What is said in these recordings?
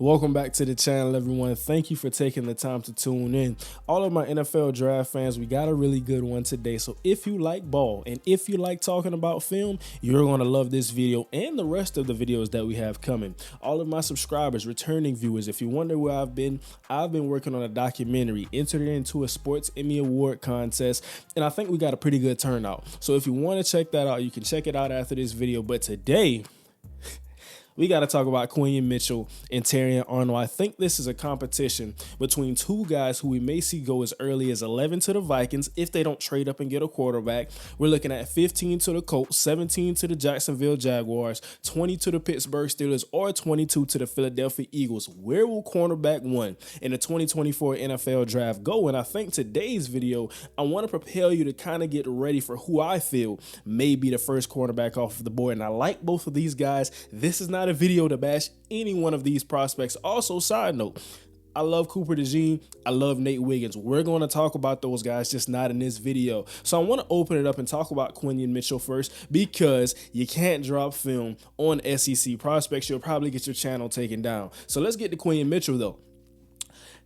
Welcome back to the channel, everyone. Thank you for taking the time to tune in. All of my NFL draft fans, we got a really good one today. So if you like ball and if you like talking about film, you're going to love this video and the rest of the videos that we have coming. All of my subscribers, returning viewers, if you wonder where I've been working on a documentary, entered into a Sports Emmy Award contest, and I think we got a pretty good turnout. So if you want to check that out, you can check it out after this video. But today, we got to talk about Quinyon Mitchell and Terrion Arnold. I think this is a competition between two guys who we may see go as early as 11 to the Vikings if they don't trade up and get a quarterback. We're looking at 15 to the Colts, 17 to the Jacksonville Jaguars, 20 to the Pittsburgh Steelers, or 22 to the Philadelphia Eagles. Where will cornerback 1 in the 2024 NFL draft go? And I think today's video, I want to propel you to kind of get ready for who I feel may be the first cornerback off of the board. And I like both of these guys. This is not a video to bash any one of these prospects. Also, side note, I love Cooper DeJean. I love Nate Wiggins. We're going to talk about those guys, just not in this video. So I want to open it up and talk about Quinyon Mitchell first, because you can't drop film on SEC prospects. You'll probably get your channel taken down. So let's get to Quinyon Mitchell though.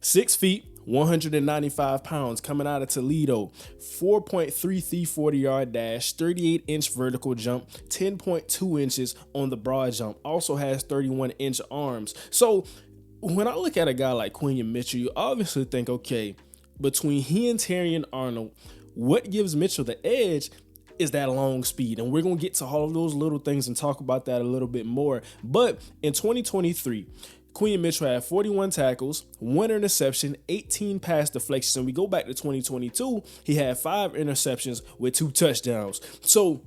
6 feet, 195 pounds, coming out of Toledo, 4.33 40-yard dash, 38-inch vertical jump, 10.2 inches on the broad jump, also has 31-inch arms. So when I look at a guy like Quinyon Mitchell, you obviously think, okay, between he and Terrion Arnold, what gives Mitchell the edge is that long speed. And we're going to get to all of those little things and talk about that a little bit more. But in 2023, Quinyon Mitchell had 41 tackles, 1 interception, 18 pass deflections. And we go back to 2022, he had 5 interceptions with 2 touchdowns. So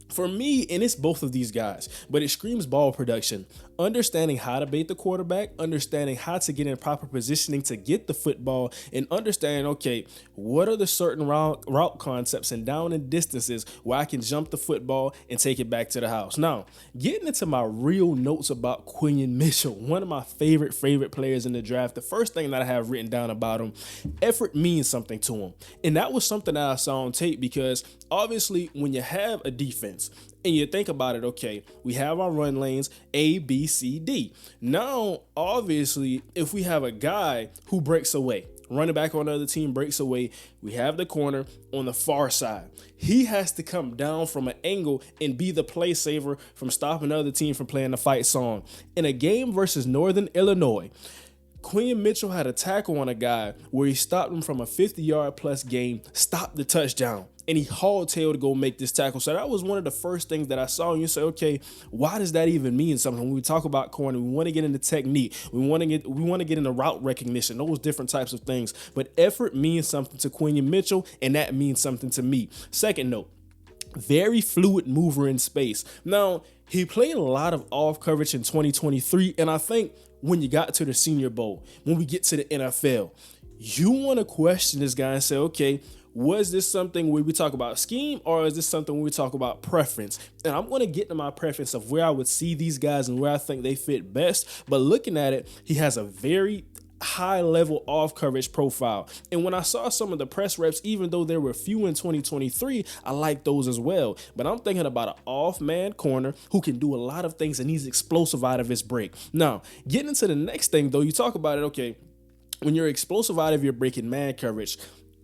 for me, and it's both of these guys, but it screams ball production. Understanding how to bait the quarterback, understanding how to get in proper positioning to get the football, and understanding, okay, what are the certain route concepts and down and distances where I can jump the football and take it back to the house. Now, getting into my real notes about Quinyon Mitchell, one of my favorite players in the draft, the first thing that I have written down about him, effort means something to him. And that was something that I saw on tape, because obviously when you have a defense, and you think about it, okay, we have our run lanes, A, B, C, D. Now, obviously, if we have a guy who breaks away, running back on the other team breaks away, we have the corner on the far side. He has to come down from an angle and be the play saver from stopping the other team from playing the fight song. In a game versus Northern Illinois, Quinyon Mitchell had a tackle on a guy where he stopped him from a 50-yard plus game, stopped the touchdown, and he hauled tail to go make this tackle. So that was one of the first things that I saw. And you say, okay, why does that even mean something? When we talk about corner, we want to get into technique. We want to get into route recognition, those different types of things. But effort means something to Quinyon Mitchell, and that means something to me. Second note, very fluid mover in space. Now, he played a lot of off coverage in 2023, and I think when you got to the Senior Bowl, when we get to the NFL, you want to question this guy and say, okay, was this something where we talk about scheme, or is this something where we talk about preference? And I'm going to get to my preference of where I would see these guys and where I think they fit best. But looking at it, he has a very high level off coverage profile. And when I saw some of the press reps, even though there were few in 2023, I like those as well. But I'm thinking about an off man corner who can do a lot of things, and he's explosive out of his break. Now, getting into the next thing though, you talk about it, okay, when you're explosive out of your break in man coverage,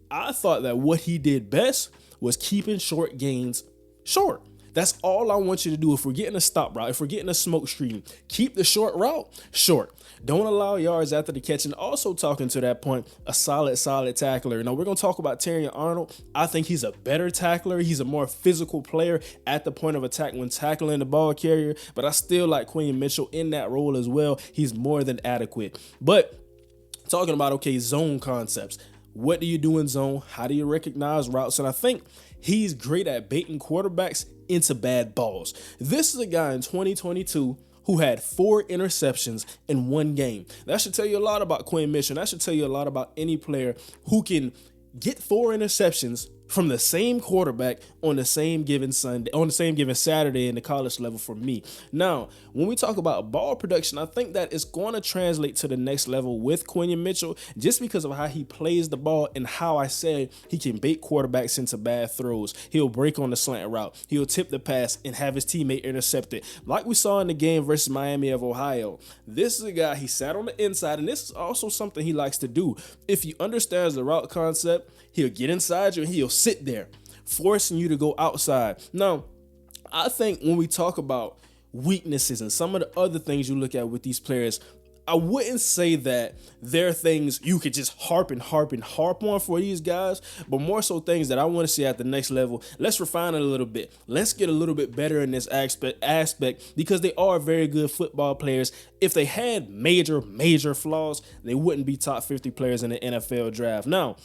I thought that what he did best was keeping short gains short. That's all I want you to do. If we're getting a stop route, if we're getting a smoke screen, keep the short route short. Don't allow yards after the catch. And also, talking to that point, a solid tackler. Now, we're going to talk about Terrion Arnold. I think he's a better tackler. He's a more physical player at the point of attack when tackling the ball carrier. But I still like Quinyon Mitchell in that role as well. He's more than adequate. But talking about, okay, zone concepts. What do you do in zone? How do you recognize routes? And I think he's great at baiting quarterbacks into bad balls. This is a guy in 2022 who had 4 interceptions in 1 game. That should tell you a lot about Quinyon Mitchell. That should tell you a lot about any player who can get 4 interceptions from the same quarterback on the same given Sunday, on the same given Saturday in the college level for me. Now, when we talk about ball production, I think that it's going to translate to the next level with Quinyon Mitchell just because of how he plays the ball and how I said he can bait quarterbacks into bad throws. He'll break on the slant route. He'll tip the pass and have his teammate intercept it. Like we saw in the game versus Miami of Ohio. This is a guy, he sat on the inside, and this is also something he likes to do. If he understands the route concept, he'll get inside you and he'll sit there, forcing you to go outside. Now, I think when we talk about weaknesses and some of the other things you look at with these players, I wouldn't say that there are things you could just harp on for these guys, but more so things that I want to see at the next level. Let's refine it a little bit. Let's get a little bit better in this aspect because they are very good football players. If they had major flaws, they wouldn't be top 50 players in the NFL draft. Now,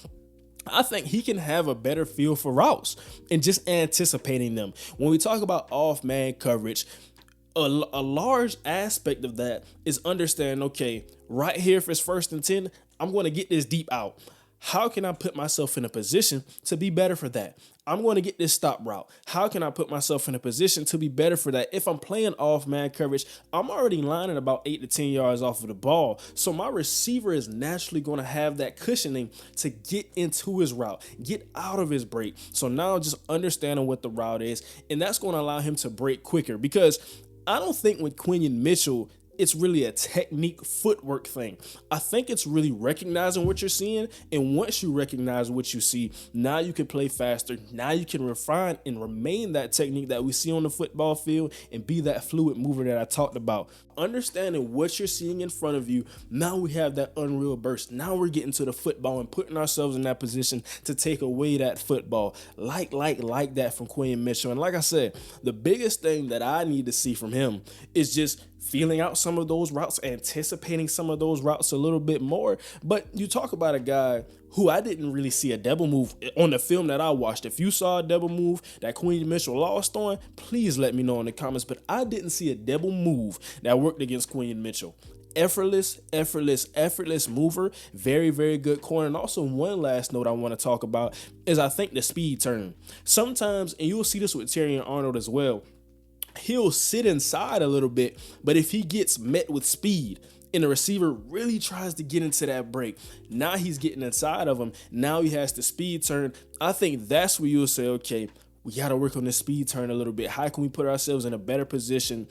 I think he can have a better feel for routes and just anticipating them. When we talk about off-man coverage, a large aspect of that is understanding, okay, right here if it's 1st and 10, I'm going to get this deep out. How can I put myself in a position to be better for that? I'm going to get this stop route. How can I put myself in a position to be better for that? If I'm playing off-man coverage, I'm already lining about 8 to 10 yards off of the ball. So my receiver is naturally going to have that cushioning to get into his route, get out of his break. So now just understanding what the route is, and that's going to allow him to break quicker because I don't think with Quinyon Mitchell, it's really a technique footwork thing. I think it's really recognizing what you're seeing. And once you recognize what you see, now you can play faster. Now you can refine and remain that technique that we see on the football field and be that fluid mover that I talked about. Understanding what you're seeing in front of you. Now we have that unreal burst. Now we're getting to the football and putting ourselves in that position to take away that football. Like that from Quinyon Mitchell. And like I said, the biggest thing that I need to see from him is just feeling out some of those routes, anticipating some of those routes a little bit more. But you talk about a guy who I didn't really see a double move on the film that I watched. If you saw a double move that Quinyon Mitchell lost on, please let me know in the comments. But I didn't see a double move that worked against Quinyon Mitchell. Effortless mover. Very, very good corner. And also one last note I want to talk about is I think the speed turn. Sometimes, and you'll see this with Terrion Arnold as well, he'll sit inside a little bit, but if he gets met with speed and the receiver really tries to get into that break, now he's getting inside of him. Now he has the speed turn. I think that's where you'll say, okay, we got to work on the speed turn a little bit. How can we put ourselves in a better position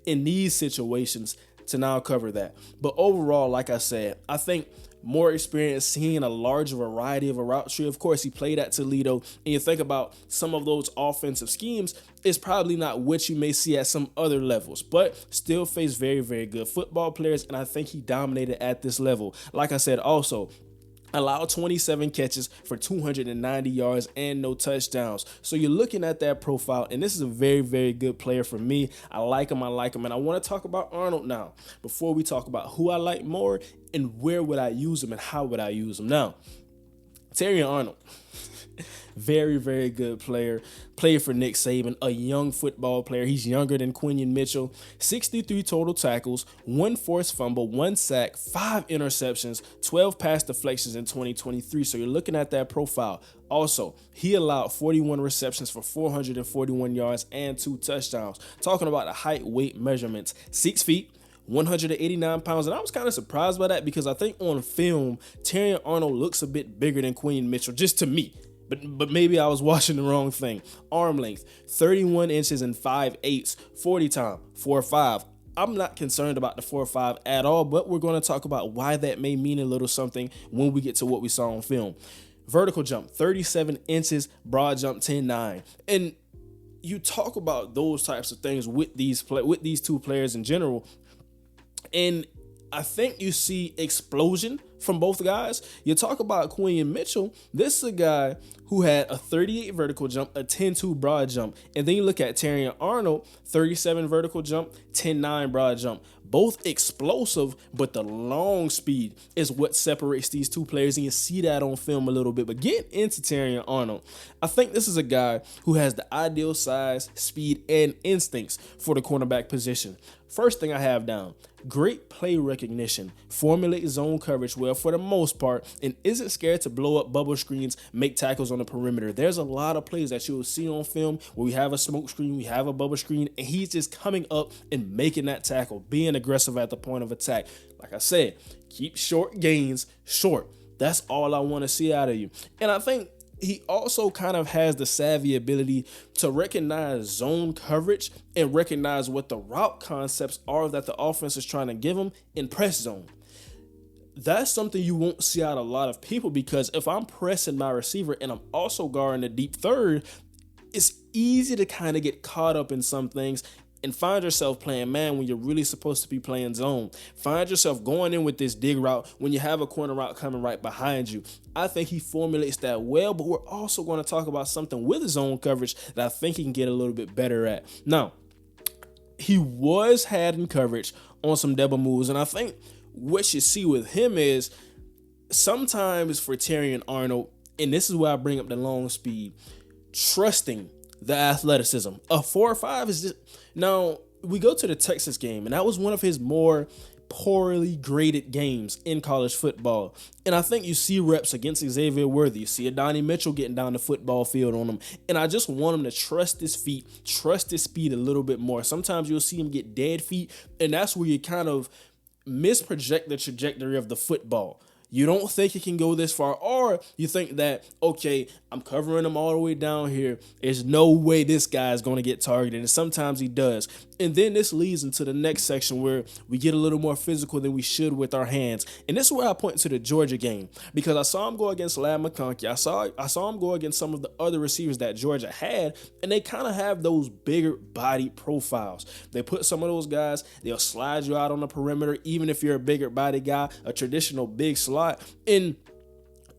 in these situations to now cover that? But overall, like I said, I think more experience, seeing a larger variety of a route tree. Of course, he played at Toledo, and you think about some of those offensive schemes, it's probably not what you may see at some other levels, but still faced very, very good football players, and I think he dominated at this level. Like I said, also, allowed 27 catches for 290 yards and no touchdowns. So you're looking at that profile, and this is a very, very good player for me. I like him, and I want to talk about Arnold now before we talk about who I like more and where would I use him and how would I use him. Now, Terrion Arnold, very, very good player. Played for Nick Saban, a young football player. He's younger than Quinyon Mitchell. 63 total tackles, 1 forced fumble, 1 sack, 5 interceptions, 12 pass deflections in 2023. So you're looking at that profile. Also, he allowed 41 receptions for 441 yards and 2 touchdowns. Talking about the height, weight measurements, 6 feet, 189 pounds, and I was kind of surprised by that because I think on film, Terrion Arnold looks a bit bigger than Quinyon Mitchell, just to me. But maybe I was watching the wrong thing. Arm length, 31 inches and 5/8, 40 time, 4.5. I'm not concerned about the 4.5 at all, but we're going to talk about why that may mean a little something when we get to what we saw on film. Vertical jump, 37 inches, broad jump, 10.9. And you talk about those types of things with these two players in general, and I think you see explosion from both guys. You talk about Quinyon Mitchell. This is a guy who had a 38 vertical jump, a 10.2 broad jump. And then you look at Terrion Arnold, 37 vertical jump, 10.9 broad jump. Both explosive, but the long speed is what separates these two players. And you see that on film a little bit. But getting into Terrion Arnold, I think this is a guy who has the ideal size, speed, and instincts for the cornerback position. First thing I have down, great play recognition, formulate zone coverage well well for the most part and isn't scared to blow up bubble screens, make tackles on the perimeter. There's a lot of plays that you will see on film where we have a smoke screen, we have a bubble screen, and he's just coming up and making that tackle, being aggressive at the point of attack. Like I said, keep short gains short. That's all I want to see out of you. And I think he also kind of has the savvy ability to recognize zone coverage and recognize what the route concepts are that the offense is trying to give him in press zone. That's something you won't see out of a lot of people, because if I'm pressing my receiver and I'm also guarding the deep third, it's easy to kind of get caught up in some things and find yourself playing man when you're really supposed to be playing zone. Find yourself going in with this dig route when you have a corner route coming right behind you. I think he formulates that well, but we're also going to talk about something with zone coverage that I think he can get a little bit better at. Now, he was had in coverage on some double moves, and I think what you see with him is sometimes for Terrion Arnold, and this is where I bring up the long speed, trusting the athleticism. A 4.5 is just... Now, we go to the Texas game, and that was one of his more poorly graded games in college football. And I think you see reps against Xavier Worthy. You see Adonai Mitchell getting down the football field on him. And I just want him to trust his feet, trust his speed a little bit more. Sometimes you'll see him get dead feet, and that's where you kind of misproject the trajectory of the football. You don't think he can go this far, or you think that, okay, I'm covering him all the way down here. There's no way this guy is going to get targeted, and sometimes he does. And then this leads into the next section where we get a little more physical than we should with our hands. And this is where I point to the Georgia game, because I saw him go against Ladd McConkey. I saw him go against some of the other receivers that Georgia had, and they kind of have those bigger body profiles. They put some of those guys, they'll slide you out on the perimeter, even if you're a bigger body guy, a traditional big slot. And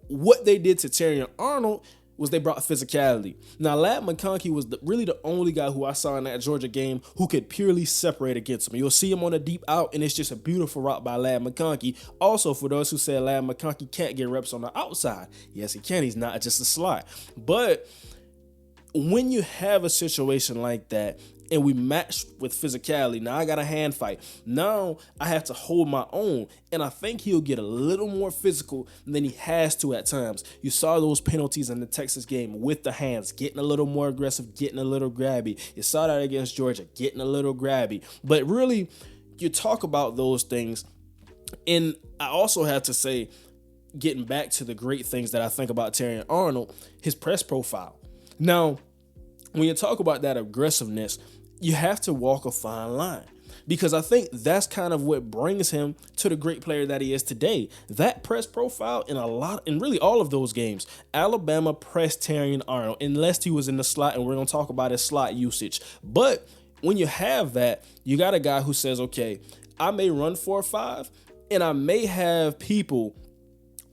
what they did to Terrion Arnold was they brought physicality. Now, Ladd McConkey was really the only guy who I saw in that Georgia game who could purely separate against him. You'll see him on a deep out, and it's just a beautiful route by Ladd McConkey. Also, for those who said Ladd McConkey can't get reps on the outside, yes, he can. He's not just a slot. But when you have a situation like that, and we match with physicality, now I got a hand fight. Now I have to hold my own, and I think he'll get a little more physical than he has to at times. You saw those penalties in the Texas game with the hands, getting a little more aggressive, getting a little grabby. You saw that against Georgia, getting a little grabby. But really, you talk about those things, and I also have to say, getting back to the great things that I think about Terrion Arnold, his press profile. Now, when you talk about that aggressiveness, you have to walk a fine line, because I think that's kind of what brings him to the great player that he is today. That press profile in really all of those games, Alabama pressed Terrion Arnold unless he was in the slot, and we're going to talk about his slot usage. But when you have that, you got a guy who says, okay, I may run 4.5 and I may have people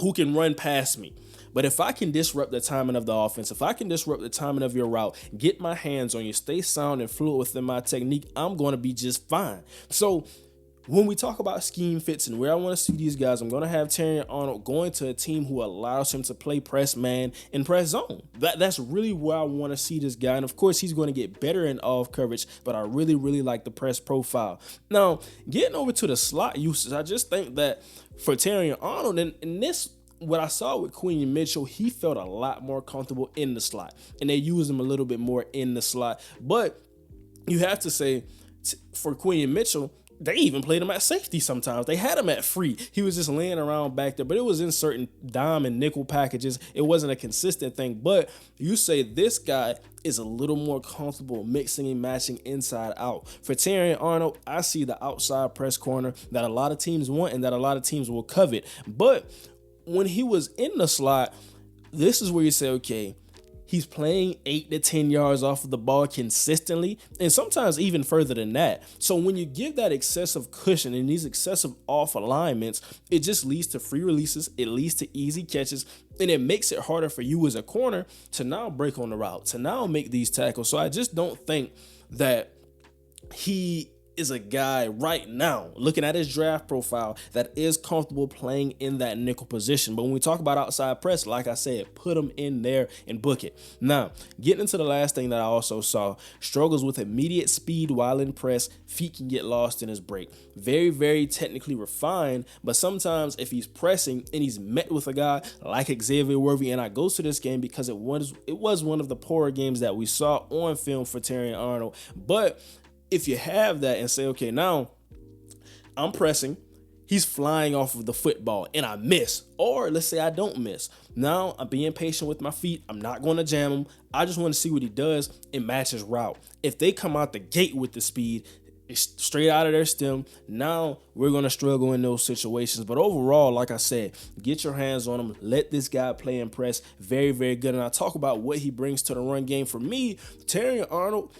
who can run past me. But if I can disrupt the timing of the offense, if I can disrupt the timing of your route, get my hands on you, stay sound and fluid within my technique, I'm going to be just fine. So when we talk about scheme fits and where I want to see these guys, I'm going to have Terrion Arnold going to a team who allows him to play press man and press zone. That's really where I want to see this guy. And of course, he's going to get better in off coverage, but I really, really like the press profile. Now, getting over to the slot uses, I just think that for Terrion Arnold, and this, what I saw with Quinyon Mitchell, he felt a lot more comfortable in the slot, and they used him a little bit more in the slot. But you have to say, for Quinyon Mitchell, they even played him at safety sometimes. They had him at free. He was just laying around back there, but it was in certain dime and nickel packages. It wasn't a consistent thing. But you say this guy is a little more comfortable mixing and matching inside out. For Terrion Arnold, I see the outside press corner that a lot of teams want and that a lot of teams will covet. But when he was in the slot, this is where you say, okay, he's playing 8 to 10 yards off of the ball consistently, and sometimes even further than that. So when you give that excessive cushion and these excessive off alignments, it just leads to free releases, it leads to easy catches, and it makes it harder for you as a corner to now break on the route, to now make these tackles. So I just don't think that he is a guy right now, looking at his draft profile, that is comfortable playing in that nickel position. But when we talk about outside press, like I said, put him in there and book it. Now, getting into the last thing that I also saw, struggles with immediate speed while in press. Feet can get lost in his break. Very, very technically refined, but sometimes if he's pressing and he's met with a guy like Xavier Worthy, and I go to this game because it was one of the poorer games that we saw on film for Terrion Arnold. But if you have that and say, okay, now I'm pressing, he's flying off of the football and I miss, or let's say I don't miss. Now I'm being patient with my feet. I'm not going to jam him. I just want to see what he does and match his route. If they come out the gate with the speed, straight out of their stem, now we're going to struggle in those situations. But overall, like I said, get your hands on him. Let this guy play and press. Very, very good. And I talk about what he brings to the run game. For me, Terrion Arnold,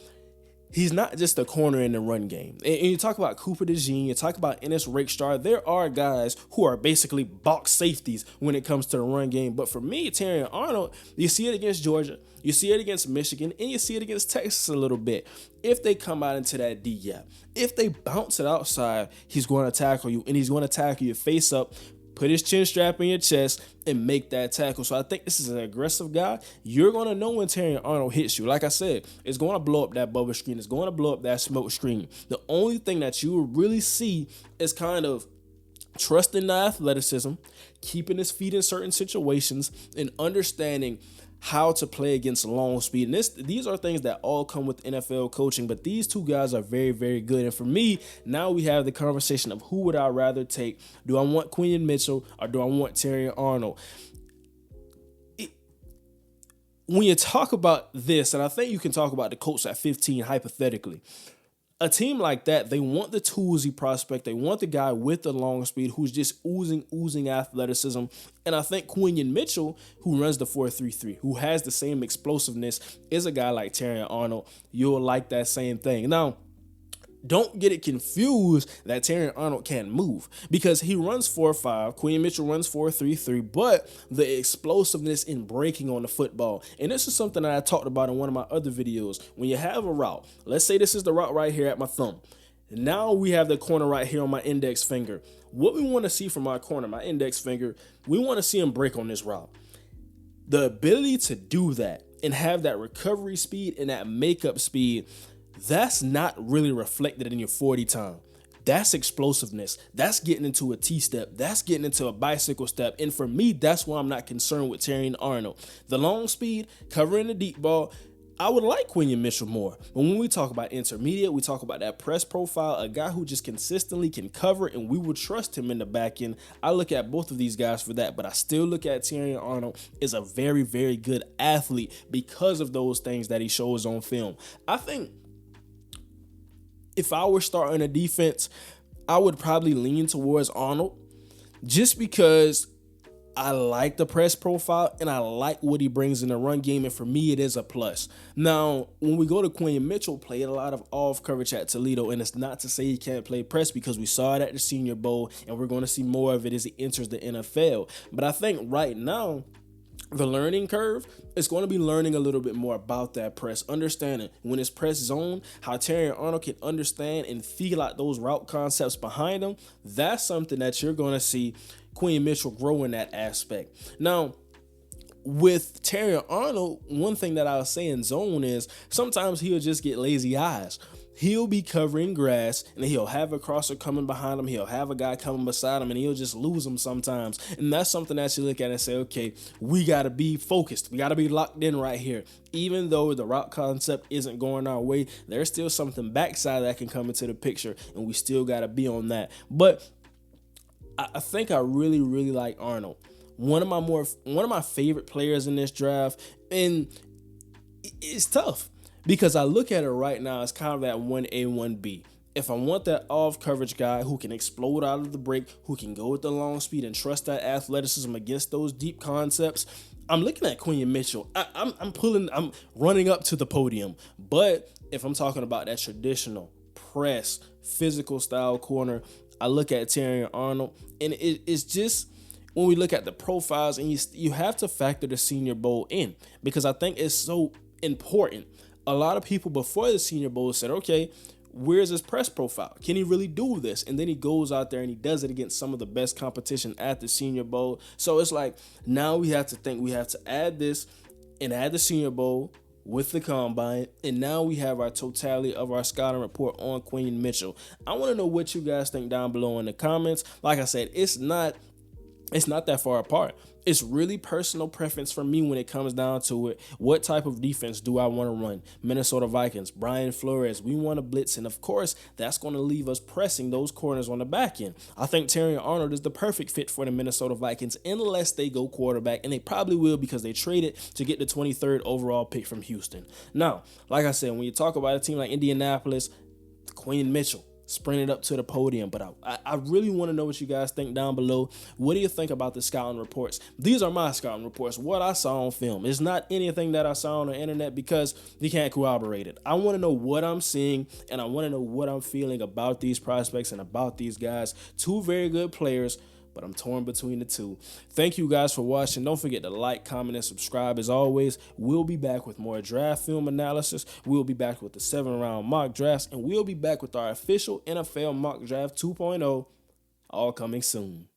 he's not just a corner in the run game. And you talk about Cooper DeJean, you talk about Ennis Rakestar. There are guys who are basically box safeties when it comes to the run game. But for me, Terrion Arnold, you see it against Georgia, you see it against Michigan, and you see it against Texas a little bit. If they come out into that D gap, if they bounce it outside, he's going to tackle you, and he's going to tackle you face up, put his chin strap in your chest, and make that tackle. So I think this is an aggressive guy. You're going to know when Terrion Arnold hits you. Like I said, it's going to blow up that bubble screen. It's going to blow up that smoke screen. The only thing that you will really see is kind of trusting the athleticism, keeping his feet in certain situations, and understanding how to play against long speed. And these are things that all come with NFL coaching, but these two guys are very, very good. And for me, now we have the conversation of who would I rather take? Do I want Quinyon Mitchell or do I want Terrion Arnold? When you talk about this, and I think you can talk about the Colts at 15 hypothetically, a team like that, they want the toolsy prospect. They want the guy with the long speed who's just oozing athleticism. And I think Quinyon Mitchell, who runs the 4.33, who has the same explosiveness, is a guy like Terrion Arnold. You'll like that same thing. Now, don't get it confused that Terrion Arnold can't move, because he runs 4.5. Quinyon Mitchell runs 4.33, but the explosiveness in breaking on the football. And this is something that I talked about in one of my other videos. When you have a route, let's say this is the route right here at my thumb. Now we have the corner right here on my index finger. What we want to see from my corner, my index finger, we want to see him break on this route. The ability to do that and have that recovery speed and that makeup speed, that's not really reflected in your 40 time. That's explosiveness. That's getting into a T-step. That's getting into a bicycle step. And for me, that's why I'm not concerned with Terrion Arnold. The long speed, covering the deep ball, I would like Quinyon Mitchell more. But when we talk about intermediate, we talk about that press profile, a guy who just consistently can cover, and we would trust him in the back end. I look at both of these guys for that, but I still look at Terrion Arnold as a very, very good athlete because of those things that he shows on film. I think if I were starting a defense, I would probably lean towards Arnold just because I like the press profile and I like what he brings in the run game, and for me, it is a plus. Now, when we go to Quinyon Mitchell, played a lot of off coverage at Toledo, and it's not to say he can't play press because we saw it at the Senior Bowl, and we're going to see more of it as he enters the NFL. But I think right now, the learning curve is going to be learning a little bit more about that press, understanding when it's press zone, how Terrion Arnold can understand and feel out those route concepts behind him. That's something that you're going to see Quinyon Mitchell grow in that aspect. Now, with Terrion Arnold, one thing that I'll say in zone is sometimes he'll just get lazy eyes. He'll be covering grass and he'll have a crosser coming behind him. He'll have a guy coming beside him and he'll just lose him sometimes. And that's something that you look at and say, okay, we got to be focused. We got to be locked in right here. Even though the route concept isn't going our way, there's still something backside that can come into the picture, and we still got to be on that. But I think I really, really like Arnold. One of my favorite players in this draft, and it's tough. Because I look at it right now as kind of that 1A, 1B. If I want that off coverage guy who can explode out of the break, who can go with the long speed and trust that athleticism against those deep concepts, I'm looking at Quinyon Mitchell. I'm running up to the podium. But if I'm talking about that traditional press, physical style corner, I look at Terrion Arnold, and it's just, when we look at the profiles, and you have to factor the Senior Bowl in, because I think it's so important. A lot of people before the Senior Bowl said, okay, where's his press profile? Can he really do this? And then he goes out there and he does it against some of the best competition at the Senior Bowl. So it's like, now we have to think, we have to add this and add the Senior Bowl with the Combine, and now we have our totality of our scouting report on Quinyon Mitchell. I want to know what you guys think down below in the comments. Like I said, it's not that far apart. It's really personal preference for me when it comes down to it. What type of defense do I want to run? Minnesota Vikings, Brian Flores, we want to blitz, and of course, that's going to leave us pressing those corners on the back end. I think Terrion Arnold is the perfect fit for the Minnesota Vikings unless they go quarterback, and they probably will because they traded to get the 23rd overall pick from Houston. Now, like I said, when you talk about a team like Indianapolis, Quinyon Mitchell, sprinted up to the podium. But I really want to know what you guys think down below. What do you think about the scouting reports? These are my scouting reports, what I saw on film. It's not anything that I saw on the internet because you can't corroborate it. I want to know what I'm seeing, and I want to know what I'm feeling about these prospects and about these guys. Two very good players, but I'm torn between the two. Thank you guys for watching. Don't forget to like, comment, and subscribe. As always, we'll be back with more draft film analysis. We'll be back with the 7-round mock drafts, and we'll be back with our official NFL mock draft 2.0, all coming soon.